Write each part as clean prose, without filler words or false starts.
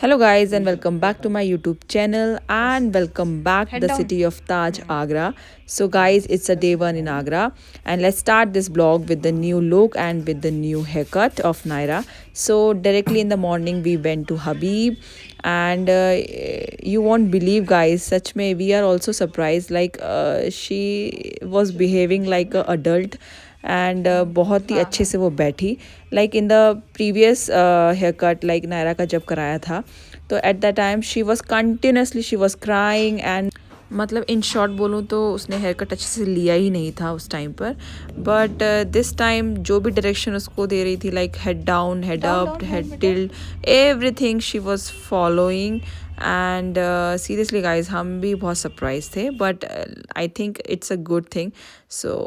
Hello guys and welcome back to my YouTube channel and welcome back the city of Taj Agra. So guys, it's a day one in Agra and let's start this vlog with the new look and with the new haircut of Naira. So directly in the morning we went to Habib and you won't believe guys, such may we are also surprised like she was behaving like a adult and बहुत ही अच्छे से वो बैठी like in the previous hair cut like Naira का जब कराया था तो at the time she was continuously she was crying and मतलब इन शॉर्ट बोलूँ तो उसने हेयर कट अच्छे से लिया ही नहीं था उस टाइम पर बट दिस टाइम जो भी डायरेक्शन उसको दे रही थी like head down head up head tilted everything she was following and seriously guys हम भी बहुत सरप्राइज थे but I think it's a good thing so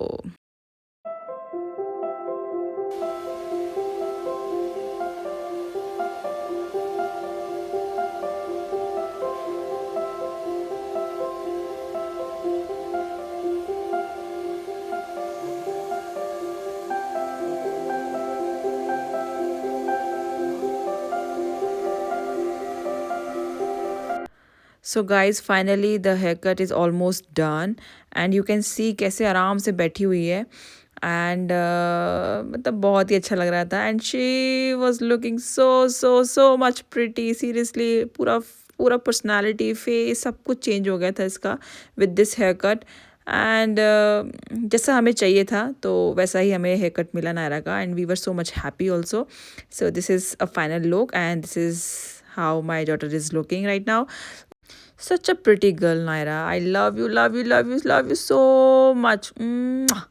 so guys finally the hair cut is almost done and you can see कैसे आराम से बैठी हुई है एंड मतलब बहुत ही अच्छा लग रहा था and she was looking so so so much pretty seriously पूरा पूरा पर्सनैलिटी फेस सब कुछ चेंज हो गया था इसका with this hair cut and जैसा हमें चाहिए था तो वैसा ही हमें हेयर कट मिला नायरा का and we were so much happy also so this is a final look and this is how my daughter is looking right now. Such a pretty girl, Naira. I love you, love you, love you, love you so much. Mwah.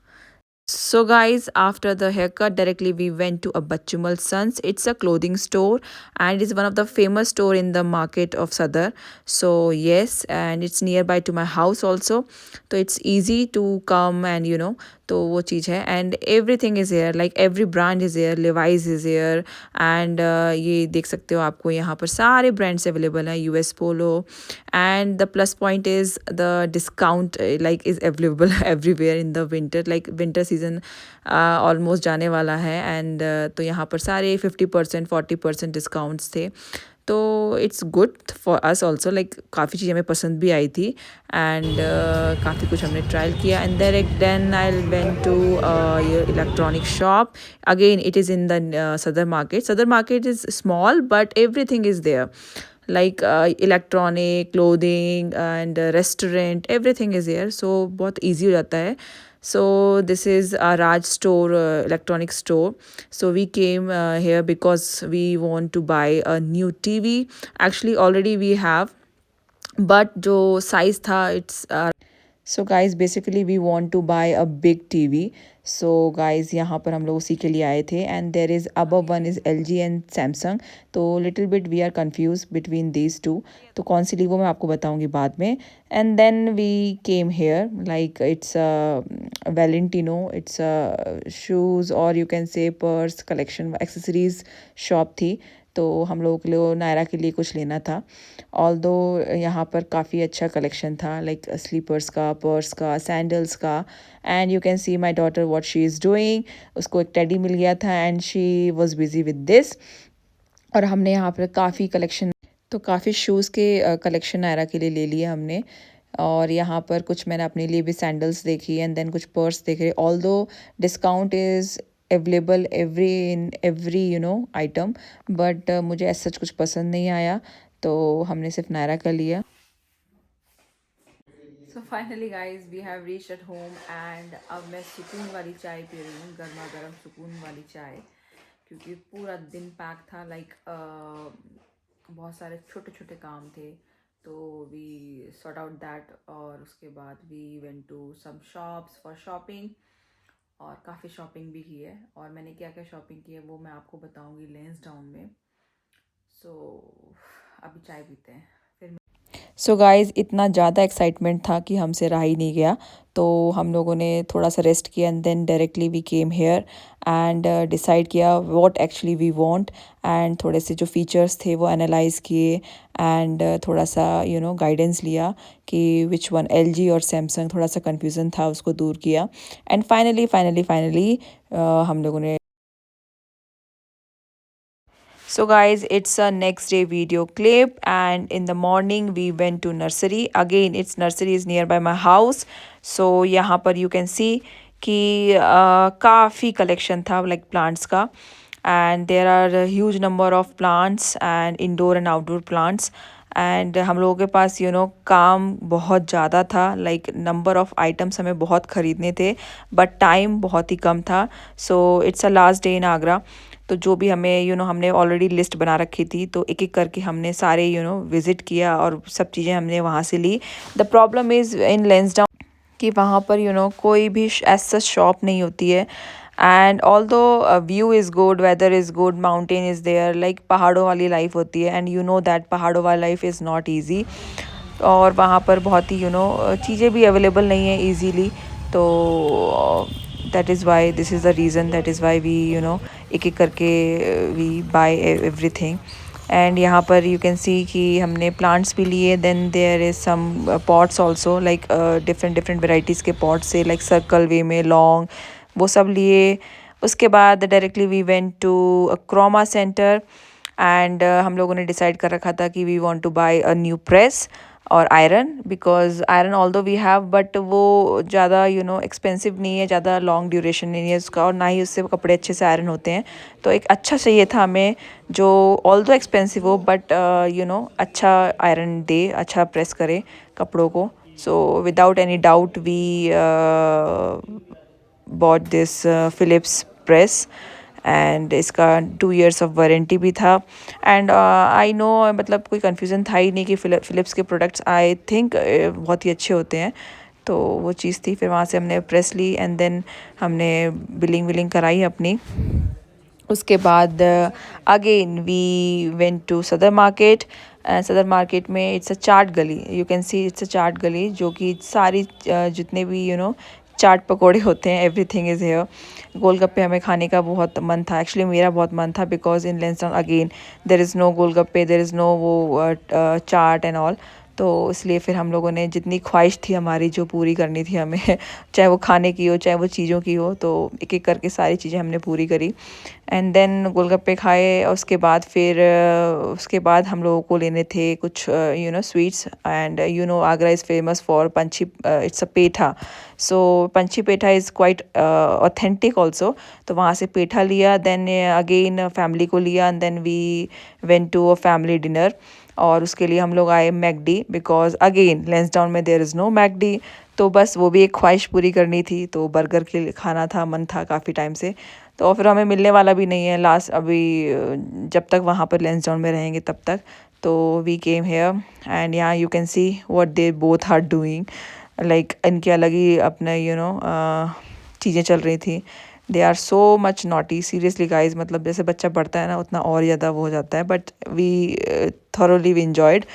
So guys, after the haircut, directly we went to a Bachumal Sons. It's a clothing store and it's one of the famous store in the market of Sadar. So yes, and it's nearby to my house also. So it's easy to come and तो वो चीज़ है and everything is here like every brand is here levies is here and ये देख सकते हो आपको यहाँ पर सारे ब्रांड्स अवेलेबल हैं US Polo and the plus point is the discount like is available everywhere in the winter like winter season almost जाने वाला है एंड तो यहाँ पर सारे 50% 40% डिस्काउंट्स थे तो it's good for us also like काफ़ी चीज़ें हमें पसंद भी आई थी एंड काफ़ी कुछ हमने ट्रायल किया and then I went to your electronic shop again it is in the Sadar market is small but everything is there like electronic clothing and restaurant everything is here so बहुत easy हो जाता है so this is a Raj store electronic store so we came here because we want to buy a new TV actually already we have but जो size था it's so guys basically we want to buy a big TV so guys यहाँ पर हम लोग उसी के लिए आए थे and there is above one is LG and Samsung तो little bit we are confuse between these two तो कौन सी ली वो मैं आपको बताऊँगी बाद में and then we came here like it's Valentino it's shoes और you can say purse collection accessories shop थी तो हम लोगों के लिए नायरा के लिए कुछ लेना था ऑल दो यहाँ पर काफ़ी अच्छा कलेक्शन था लाइक स्लीपर्स का पर्स का सैंडल्स का and you can C my daughter what she is doing उसको एक टेडी मिल गया था and she was busy with this और हमने यहाँ पर काफ़ी कलेक्शन तो काफ़ी शूज़ के कलेक्शन नायरा के लिए ले लिए हमने और यहाँ पर कुछ मैंने अपने लिए भी सैंडल्स देखी एंड देन कुछ पर्स देखे ऑल दो discount is available every in every item but मुझे ऐसा कुछ पसंद नहीं आया तो हमने सिर्फ नायरा का लिया so finally guys we have reached at home and अब मैं सुकून वाली चाय पी रही हूँ गर्मा गर्म सुकून वाली चाय क्योंकि पूरा दिन पैक था लाइक बहुत सारे छोटे छोटे काम थे तो वी सॉर्ट आउट दैट और उसके बाद we went to some shops for shopping और काफ़ी शॉपिंग भी की है और मैंने क्या क्या शॉपिंग की है वो मैं आपको बताऊंगी लेंस डाउन में सो अभी चाय पीते हैं फिर सो गाइज़ इतना ज़्यादा एक्साइटमेंट था कि हमसे रहा ही नहीं गया। तो हम लोगों ने थोड़ा सा रेस्ट किया and then directly we came here and decide किया what actually we want. And थोड़े से जो फीचर्स थे वो एनालाइज किए एंड थोड़ा सा गाइडेंस लिया कि विच वन, एलजी और सैमसंग। थोड़ा सा कन्फ्यूज़न था, उसको दूर किया एंड फाइनली हम लोगों ने। So guys, it's a next day video clip and in the morning we went to nursery. Again, its nursery is nearby my house. So यहाँ पर you can see कि काफ़ी collection था like plants का, and there are a huge number of plants and indoor and outdoor plants. And हम लोगों के पास काम बहुत ज़्यादा था, लाइक नंबर ऑफ़ आइटम्स हमें बहुत ख़रीदने थे बट टाइम बहुत ही कम था। So it's a last day in Agra. तो जो भी हमें हमने ऑलरेडी लिस्ट बना रखी थी, तो एक एक करके हमने सारे विज़िट किया और सब चीज़ें हमने वहाँ से ली। The problem is in Lansdowne कि वहाँ पर कोई भी ऐसा शॉप नहीं होती है। And although view is good, weather is good, mountain is there, like पहाड़ों वाली लाइफ होती है एंड दैट पहाड़ों वाली लाइफ इज़ नॉट ईजी। और वहाँ पर बहुत ही चीज़ें भी अवेलेबल नहीं है ईजीली। तो that is why, this is the reason, that is why we एक एक करके वी बाय एवरीथिंग। एंड यहाँ पर यू कैन सी कि हमने प्लांट्स भी लिए। Then there is some pots also, like different different varieties के पॉट्स से, लाइक सर्कल वे में लॉन्ग, वो सब लिए। उसके बाद directly we went to Croma centre and हम लोगों ने डिसाइड कर रखा था कि we want to buy a new press or iron, because iron although we have but वो ज़्यादा एक्सपेंसिव नहीं है, ज़्यादा लॉन्ग ड्यूरेशन नहीं है उसका, और ना ही उससे कपड़े अच्छे से आयरन होते हैं। तो एक अच्छा चाहिए था हमें जो ऑल्दो एक्सपेंसिव हो बट अच्छा आयरन दे, अच्छा प्रेस करे कपड़ों को। So without any doubt we bought this Philips press and इसका 2 years ऑफ वारंटी भी था। एंड आई नो, मतलब कोई कन्फ्यूज़न था ही नहीं कि फ़िलिप्स के प्रोडक्ट्स आई थिंक बहुत ही अच्छे होते हैं। तो वो चीज़ थी। फिर वहाँ से हमने प्रेस ली एंड देन हमने बिलिंग विलिंग कराई अपनी। उसके बाद again we went to Sadar market. Sadar market में it's a chaat gali, you can see it's a chaat gali, जो कि सारी जितने भी चाट पकौड़े होते हैं, एवरीथिंग इज़ हेयर। गोलगप्पे हमें खाने का बहुत मन था, एक्चुअली मेरा बहुत मन था, because in Lansdowne again there is no golgappe, there is no वो चाट एंड ऑल। तो इसलिए फिर हम लोगों ने जितनी ख्वाहिश थी हमारी जो पूरी करनी थी हमें चाहे वो खाने की हो चाहे वो चीज़ों की हो, तो एक एक करके सारी चीज़ें हमने पूरी करी। एंड देन गोलगप्पे खाए और उसके बाद फिर उसके बाद हम लोगों को लेने थे कुछ sweets. And Agra is famous for पंछी, इट्स अ पेठा। सो पंछी पेठा इज़ क्वाइट ऑथेंटिक ऑल्सो। तो वहाँ से पेठा लिया, देन अगेन फैमिली को लिया and then we went to a family dinner. और उसके लिए हम लोग आए मैकडी, बिकॉज अगेन लेंसडाउन में देयर इज़ नो मैकडी। तो बस वो भी एक ख्वाहिश पूरी करनी थी, तो बर्गर के लिए खाना था, मन था काफ़ी टाइम से। तो फिर हमें मिलने वाला भी नहीं है लास्ट अभी, जब तक वहाँ पर लेंसडाउन में रहेंगे तब तक। तो वी केम हेयर एंड यहाँ you can see what they both are doing, like इनके अलग ही अपने चीज़ें चल रही थी। They are so much naughty, seriously guys, मतलब जैसे बच्चा बढ़ता है ना उतना और ज़्यादा वो हो जाता है, but we thoroughly we enjoyed.